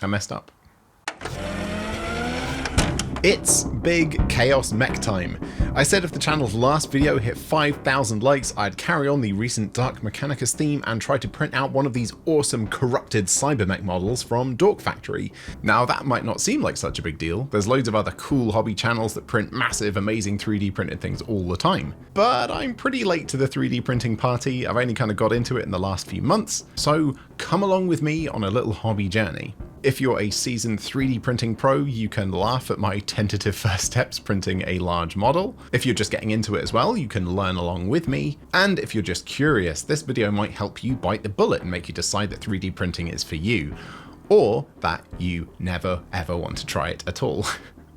I messed up. It's big chaos mech time. I said if the channel's last video hit 5,000 likes, I'd carry on the recent Dark Mechanicus theme and try to print out one of these awesome corrupted Cybermech models from Dork Factory. Now that might not seem like such a big deal, there's loads of other cool hobby channels that print massive, amazing 3D printed things all the time. But I'm pretty late to the 3D printing party, I've only kind of got into it in the last few months, so come along with me on a little hobby journey. If you're a seasoned 3D printing pro, you can laugh at my tentative first steps printing a large model. If you're just getting into it as well, you can learn along with me. And if you're just curious, this video might help you bite the bullet and make you decide that 3D printing is for you, or that you never ever want to try it at all.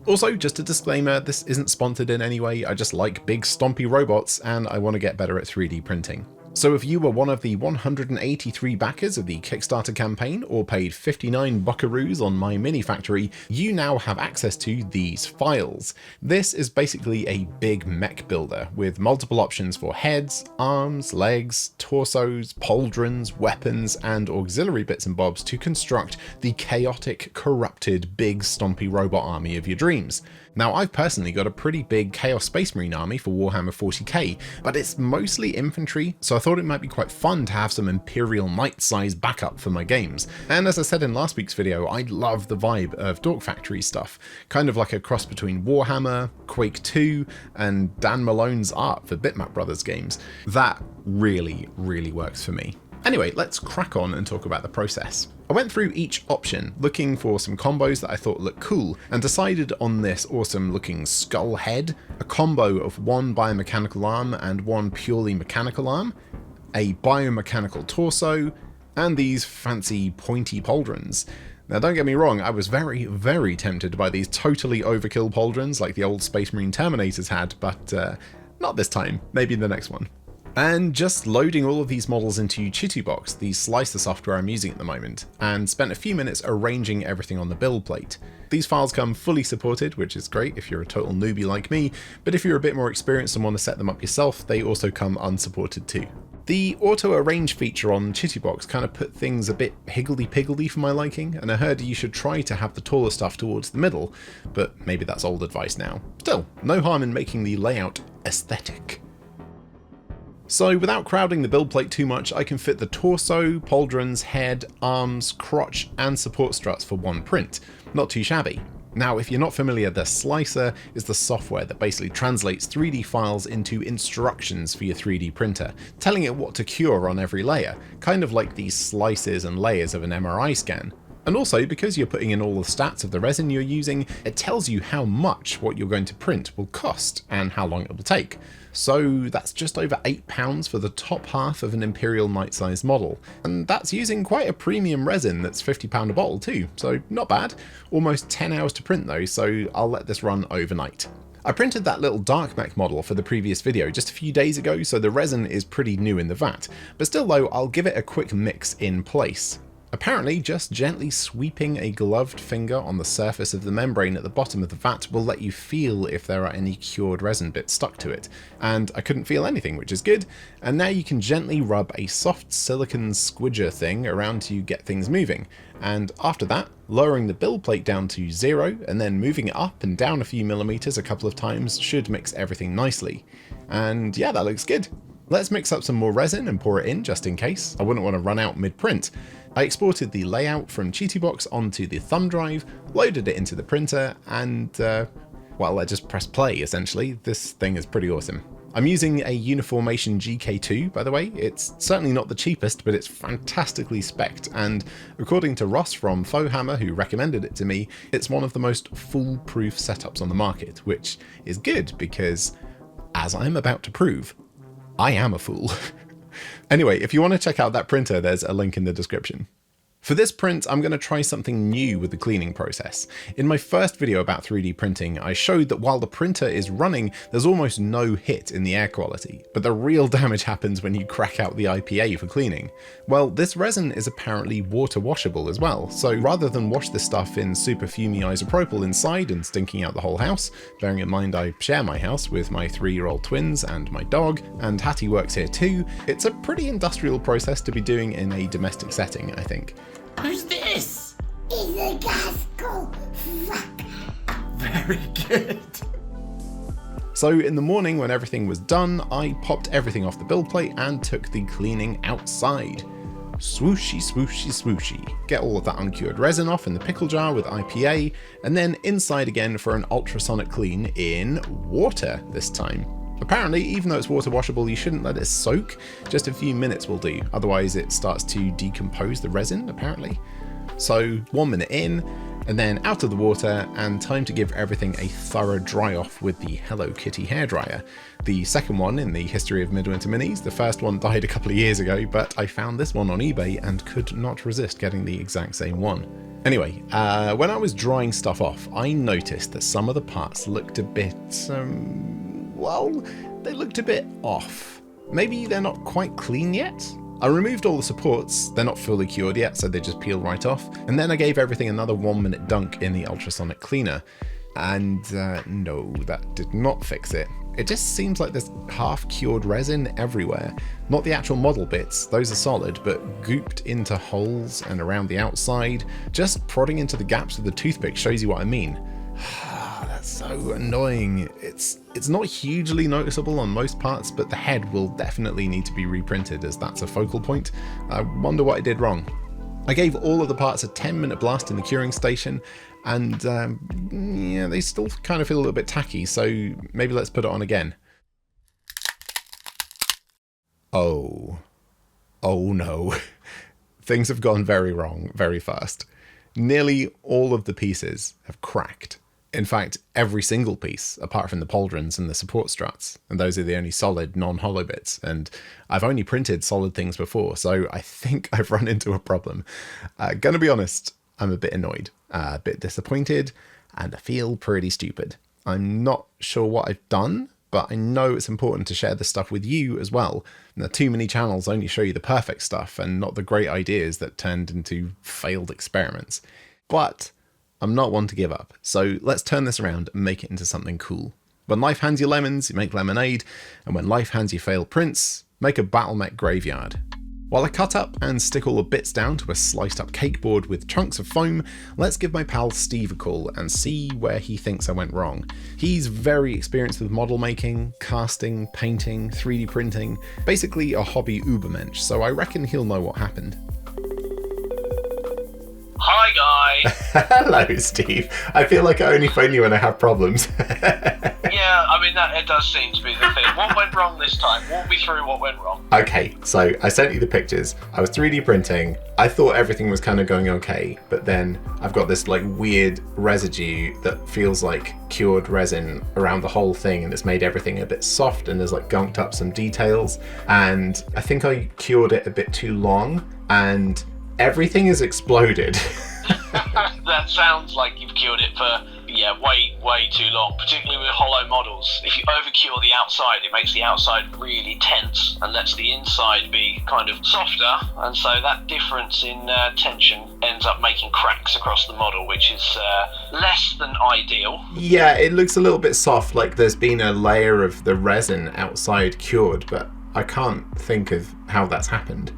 Also, just a disclaimer, this isn't sponsored in any way, I just like big stompy robots and I want to get better at 3D printing. So if you were one of the 183 backers of the Kickstarter campaign or paid 59 buckaroos on my mini factory, you now have access to these files. This is basically a big mech builder with multiple options for heads, arms, legs, torsos, pauldrons, weapons, and auxiliary bits and bobs to construct the chaotic, corrupted, big stompy robot army of your dreams. Now, I've personally got a pretty big Chaos Space Marine army for Warhammer 40k, but it's mostly infantry, so I thought it might be quite fun to have some Imperial Knight-sized backup for my games. And as I said in last week's video, I love the vibe of Dork Factory stuff, kind of like a cross between Warhammer, Quake 2, and Dan Malone's art for Bitmap Brothers games. That really, really works for me. Anyway, let's crack on and talk about the process. I went through each option looking for some combos that I thought looked cool and decided on this awesome looking skull head, a combo of one biomechanical arm and one purely mechanical arm, a biomechanical torso, and these fancy pointy pauldrons. Now don't get me wrong, I was very, very tempted by these totally overkill pauldrons like the old Space Marine Terminators had, but not this time, maybe the next one. And just loading all of these models into Chitubox, the slicer software I'm using at the moment, and spent a few minutes arranging everything on the build plate. These files come fully supported, which is great if you're a total newbie like me, but if you're a bit more experienced and want to set them up yourself, they also come unsupported too. The auto-arrange feature on Chitubox kind of put things a bit higgledy-piggledy for my liking, and I heard you should try to have the taller stuff towards the middle, but maybe that's old advice now. Still, no harm in making the layout aesthetic. So without crowding the build plate too much, I can fit the torso, pauldrons, head, arms, crotch, and support struts for one print. Not too shabby. Now, if you're not familiar, the slicer is the software that basically translates 3D files into instructions for your 3D printer, telling it what to cure on every layer, kind of like the slices and layers of an MRI scan. And also, because you're putting in all the stats of the resin you're using, it tells you how much what you're going to print will cost and how long it will take. So that's just over £8 for the top half of an Imperial Knight-sized model. And that's using quite a premium resin that's £50 a bottle too, so not bad. Almost 10 hours to print though, so I'll let this run overnight. I printed that little Dark Mech model for the previous video just a few days ago, so the resin is pretty new in the vat, but still though, I'll give it a quick mix in place. Apparently, just gently sweeping a gloved finger on the surface of the membrane at the bottom of the vat will let you feel if there are any cured resin bits stuck to it, and I couldn't feel anything, which is good, and now you can gently rub a soft silicone squidger thing around to get things moving, and after that, lowering the build plate down to 0 and then moving it up and down a few millimeters a couple of times should mix everything nicely. And yeah, that looks good. Let's mix up some more resin and pour it in just in case. I wouldn't want to run out mid-print. I exported the layout from Chitubox onto the thumb drive, loaded it into the printer, and well, I just pressed play essentially. This thing is pretty awesome. I'm using a Uniformation GK2, by the way. It's certainly not the cheapest, but it's fantastically spec'd, and according to Ross from Fohammer, who recommended it to me, it's one of the most foolproof setups on the market, which is good because, as I'm about to prove, I am a fool. Anyway, if you want to check out that printer, there's a link in the description. For this print, I'm going to try something new with the cleaning process. In my first video about 3D printing, I showed that while the printer is running, there's almost no hit in the air quality, but the real damage happens when you crack out the IPA for cleaning. Well, this resin is apparently water washable as well, so rather than wash this stuff in super fumy isopropyl inside and stinking out the whole house, bearing in mind I share my house with my 3-year-old twins and my dog, and Hattie works here too, it's a pretty industrial process to be doing in a domestic setting, I think. Who's this? Is the gas go? Fuck. Very good. So in the morning when everything was done, I popped everything off the build plate and took the cleaning outside. Swooshy, swooshy, swooshy. Get all of that uncured resin off in the pickle jar with IPA, and then inside again for an ultrasonic clean in water this time. Apparently, even though it's water washable, you shouldn't let it soak. Just a few minutes will do, otherwise it starts to decompose the resin, apparently. So 1 minute in, and then out of the water, and time to give everything a thorough dry off with the Hello Kitty hairdryer. The second one in the history of Midwinter Minis. The first one died a couple of years ago, but I found this one on eBay and could not resist getting the exact same one. Anyway, when I was drying stuff off, I noticed that some of the parts looked a bit, well, they looked a bit off. Maybe they're not quite clean yet? I removed all the supports, they're not fully cured yet, so they just peel right off, and then I gave everything another 1 minute dunk in the ultrasonic cleaner. And no, that did not fix it. It just seems like there's half-cured resin everywhere. Not the actual model bits, those are solid, but gooped into holes and around the outside. Just prodding into the gaps with the toothpick shows you what I mean. That's so annoying. It's not hugely noticeable on most parts, but the head will definitely need to be reprinted as that's a focal point. I wonder what I did wrong. I gave all of the parts a 10-minute blast in the curing station, and yeah, they still kind of feel a little bit tacky, so maybe let's put it on again. Oh no. Things have gone very wrong very fast. Nearly all of the pieces have cracked. In fact, every single piece, apart from the pauldrons and the support struts, and those are the only solid, non-hollow bits, and I've only printed solid things before, so I think I've run into a problem. Gonna be honest, I'm a bit annoyed, a bit disappointed, and I feel pretty stupid. I'm not sure what I've done, but I know it's important to share this stuff with you as well. Now, too many channels only show you the perfect stuff and not the great ideas that turned into failed experiments. But I'm not one to give up, so let's turn this around and make it into something cool. When life hands you lemons, you make lemonade, and when life hands you failed prints, make a battle mech graveyard. While I cut up and stick all the bits down to a sliced up cake board with chunks of foam, let's give my pal Steve a call and see where he thinks I went wrong. He's very experienced with model making, casting, painting, 3D printing, basically a hobby ubermensch, so I reckon he'll know what happened. Hi, guy. Hello, Steve. I feel like I only phone you when I have problems. Yeah, I mean, it does seem to be the thing. What went wrong this time? Walk me through what went wrong. Okay, so I sent you the pictures. I was 3D printing. I thought everything was kind of going okay, but then I've got this like weird residue that feels like cured resin around the whole thing, and it's made everything a bit soft, and there's like gunked up some details. And I think I cured it a bit too long, and everything has exploded. That sounds like you've cured it for, way too long, particularly with hollow models. If you overcure the outside, it makes the outside really tense and lets the inside be kind of softer, and so that difference in tension ends up making cracks across the model, which is less than ideal. Yeah, it looks a little bit soft, like there's been a layer of the resin outside cured, but I can't think of how that's happened.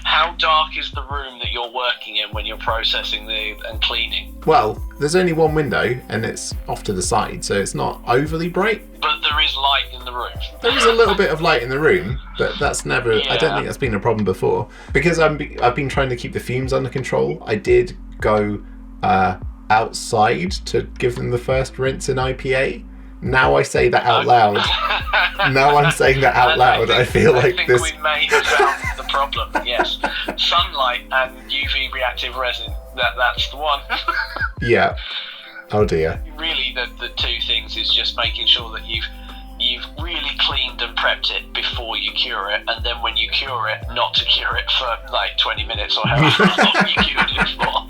How dark is the room that you're working in when you're processing and cleaning? Well, there's only one window and it's off to the side, so it's not overly bright. But there is light in the room. There is a little bit of light in the room, but that's never, I don't think that's been a problem before. Because I've been trying to keep the fumes under control, I did go outside to give them the first rinse in IPA. Now I say that out loud. Now I'm saying that out loud. I feel like I think this. we may have found the problem. Yes, sunlight and UV reactive resin. That's the one. Yeah. Oh dear. Really, the two things is just making sure that you've really cleaned and prepped it before you cure it, and then when you cure it, not to cure it for like 20 minutes or however long you cured it for.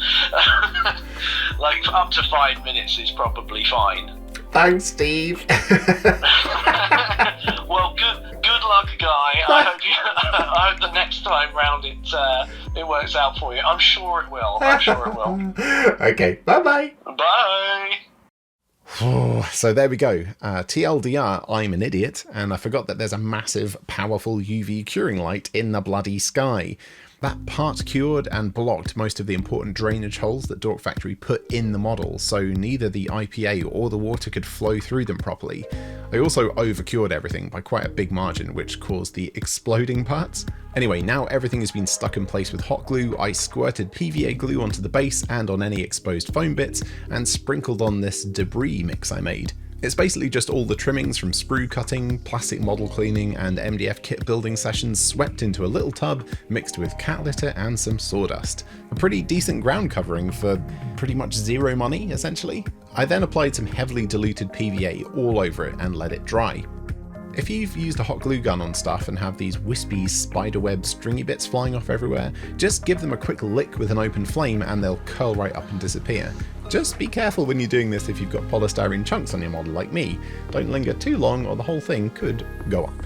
Like up to 5 minutes is probably fine. Thanks, Steve. Well, good luck, guy. I hope the next time round it works out for you. I'm sure it will. Okay, bye-bye. Bye. So there we go. TLDR, I'm an idiot, and I forgot that there's a massive, powerful UV curing light in the bloody sky. That part cured and blocked most of the important drainage holes that Dork Factory put in the model, so neither the IPA or the water could flow through them properly. They also over-cured everything by quite a big margin, which caused the exploding parts. Anyway, now everything has been stuck in place with hot glue. I squirted PVA glue onto the base and on any exposed foam bits, and sprinkled on this debris mix I made. It's basically just all the trimmings from sprue cutting, plastic model cleaning, and MDF kit building sessions swept into a little tub, mixed with cat litter and some sawdust. A pretty decent ground covering for pretty much zero money, essentially. I then applied some heavily diluted PVA all over it and let it dry. If you've used a hot glue gun on stuff and have these wispy spiderweb stringy bits flying off everywhere, just give them a quick lick with an open flame and they'll curl right up and disappear. Just be careful when you're doing this if you've got polystyrene chunks on your model like me. Don't linger too long or the whole thing could go up.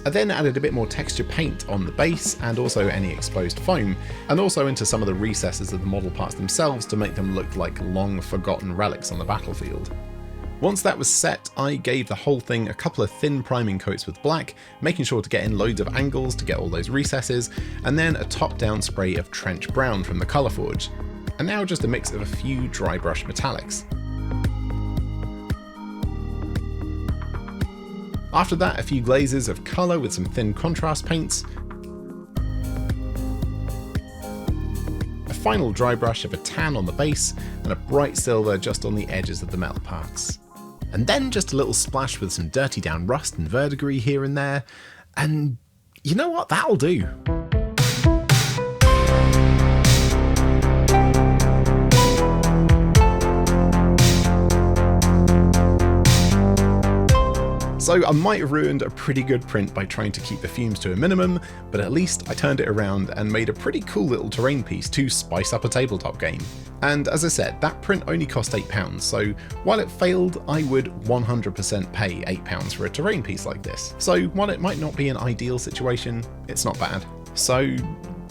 I then added a bit more texture paint on the base and also any exposed foam, and also into some of the recesses of the model parts themselves to make them look like long forgotten relics on the battlefield. Once that was set, I gave the whole thing a couple of thin priming coats with black, making sure to get in loads of angles to get all those recesses, and then a top-down spray of trench brown from the Colourforge. And now just a mix of a few dry brush metallics. After that, a few glazes of colour with some thin contrast paints, a final dry brush of a tan on the base, and a bright silver just on the edges of the metal parts. And then just a little splash with some dirty down rust and verdigris here and there, and you know what, that'll do. So I might have ruined a pretty good print by trying to keep the fumes to a minimum, but at least I turned it around and made a pretty cool little terrain piece to spice up a tabletop game. And as I said, that print only cost £8, so while it failed, I would 100% pay £8 for a terrain piece like this. So while it might not be an ideal situation, it's not bad. So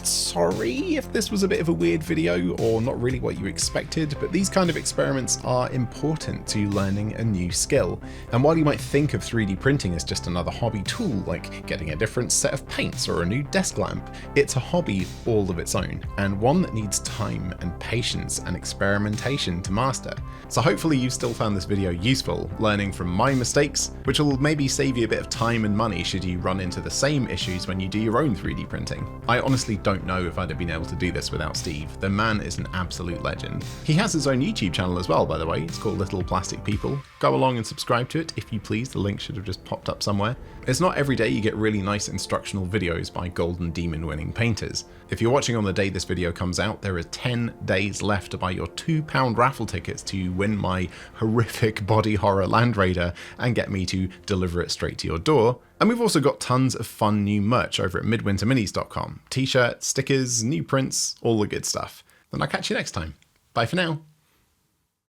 sorry if this was a bit of a weird video or not really what you expected, but these kind of experiments are important to learning a new skill. And while you might think of 3D printing as just another hobby tool, like getting a different set of paints or a new desk lamp, it's a hobby all of its own, and one that needs time and patience and experimentation to master. So hopefully you've still found this video useful, learning from my mistakes, which will maybe save you a bit of time and money should you run into the same issues when you do your own 3D printing. I honestly don't know if I'd have been able to do this without Steve. The man is an absolute legend. He has his own YouTube channel as well, by the way. It's called Little Plastic People. Go along and subscribe to it if you please. The link should have just popped up somewhere. It's not every day you get really nice instructional videos by Golden Demon winning painters. If you're watching on the day this video comes out, there are 10 days left to buy your £2 raffle tickets to win my horrific body horror Land Raider and get me to deliver it straight to your door. And we've also got tons of fun new merch over at midwinterminis.com. T-shirts, stickers, new prints, all the good stuff. Then I'll catch you next time. Bye for now.